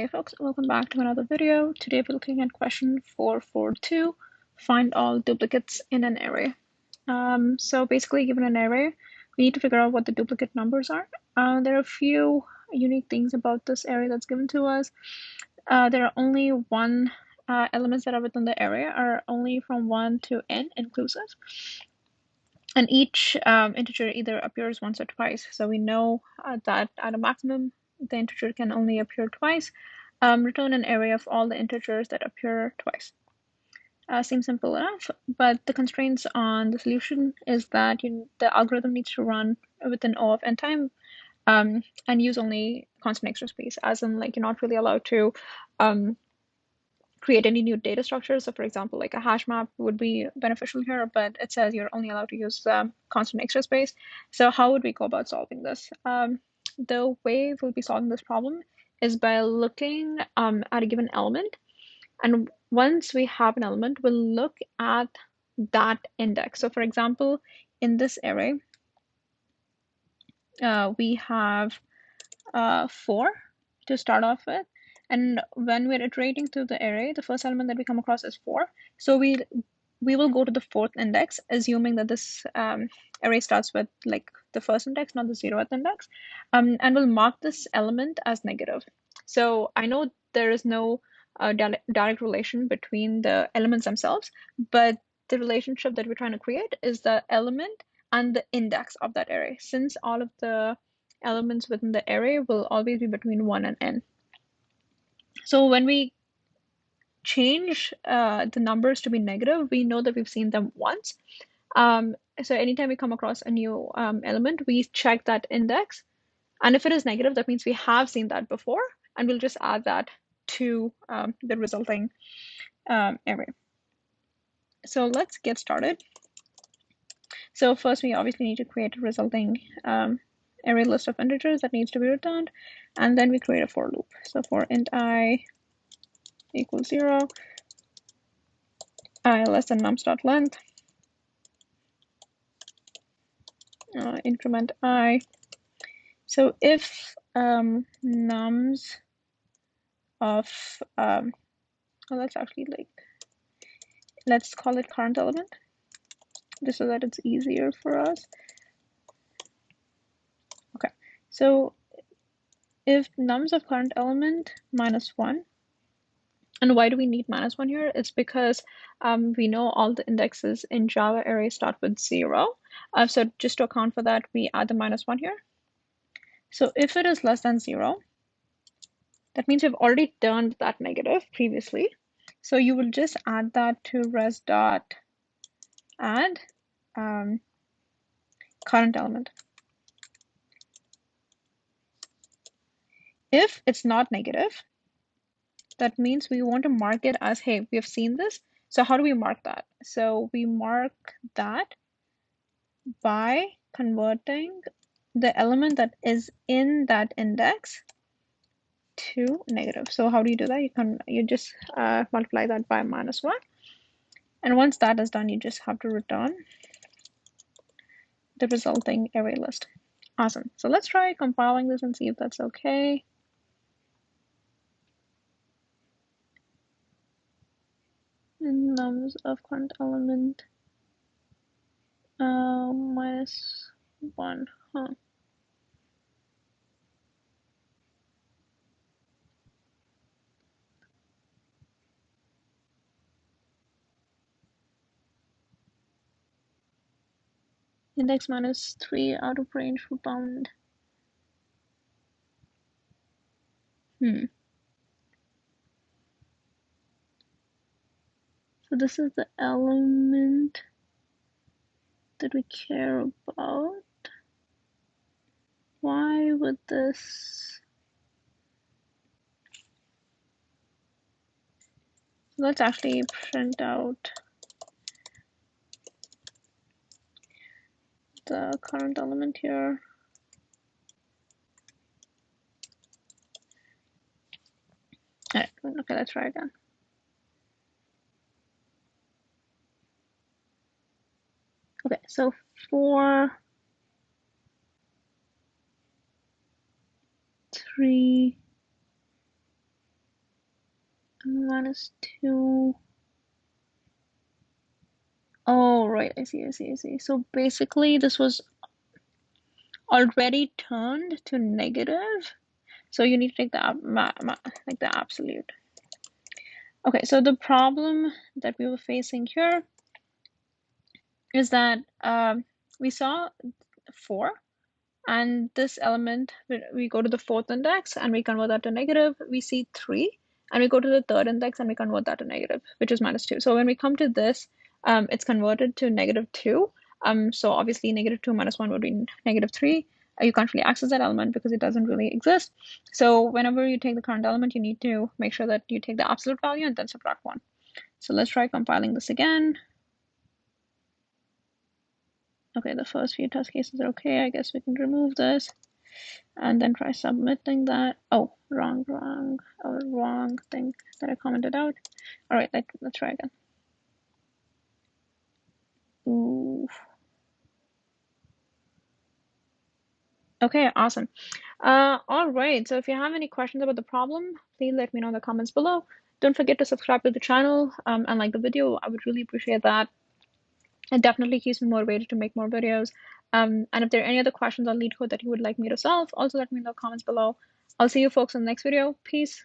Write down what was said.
Hey folks, welcome back to another video. Today we're looking at question 442, find all duplicates in an array. So basically, given an array, we need to figure out what the duplicate numbers are. There are a few unique things about this array that's given to us. There are only elements that are within the array are only from 1 to n inclusive. And each integer either appears once or twice. So we know that at a maximum, the integer can only appear twice. Return an array of all the integers that appear twice. Seems simple enough, but the constraints on the solution is that the algorithm needs to run within O of n time and use only constant extra space, as in like you're not really allowed to create any new data structures. So for example, like a hash map would be beneficial here, but it says you're only allowed to use constant extra space. So how would we go about solving this? The way we'll be solving this problem is by looking at a given element. And once we have an element, we'll look at that index. So for example, in this array, we have 4 to start off with. And when we're iterating through the array, the first element that we come across is 4. So we will go to the 4th index, assuming that this array starts with like the first index, not the 0th index. And we'll mark this element as negative. So I know there is no direct relation between the elements themselves, but the relationship that we're trying to create is the element and the index of that array, since all of the elements within the array will always be between 1 and n. So when we change the numbers to be negative, we know that we've seen them once. So anytime we come across a new element, we check that index. And if it is negative, that means we have seen that before, and we'll just add that to the resulting array. So let's get started. So first, we obviously need to create a resulting array list of integers that needs to be returned, and then we create a for loop. So for int I equals 0, I less than nums.length, increment I. So if nums of well, let's call it current element, just so that it's easier for us. Okay, so if nums of current element -1, and why do we need -1 here? It's because we know all the indexes in Java array start with 0. So just to account for that, we add the -1 here. So if it is less than 0, that means we've already turned that negative previously. So you will just add that to res.add current element. If it's not negative, that means we want to mark it as, hey, we have seen this. So how do we mark that? So we mark that by converting the element that is in that index to negative. So how do you do that? You just multiply that by -1. And once that is done, you just have to return the resulting array list. Awesome. So let's try compiling this and see if that's okay. Nums of current element -1. Huh. Index -3 out of range for bound. So this is the element that we care about. Why would this? Let's actually print out the current element here. All right, okay, let's try again. Okay, so for 3, minus 2. Oh, right. I see. So basically, this was already turned to negative. So you need to take the like the absolute. Okay, so the problem that we were facing here is that we saw 4, and this element, we go to the 4th index and we convert that to negative. We see 3, and we go to the 3rd index and we convert that to negative, which is minus 2. So when we come to this, it's converted to negative 2. So obviously negative 2 minus 1 would be negative 3. You can't really access that element because it doesn't really exist. So whenever you take the current element, you need to make sure that you take the absolute value and then subtract 1. So let's try compiling this again. Okay, the first few test cases are okay. I guess we can remove this and then try submitting that. Oh, wrong thing that I commented out. All right, let's try again. Ooh. Okay, awesome. All right, so if you have any questions about the problem, please let me know in the comments below. Don't forget to subscribe to the channel and like the video. I would really appreciate that. It definitely keeps me motivated to make more videos. And if there are any other questions on LeetCode that you would like me to solve, also let me know in the comments below. I'll see you folks in the next video. Peace.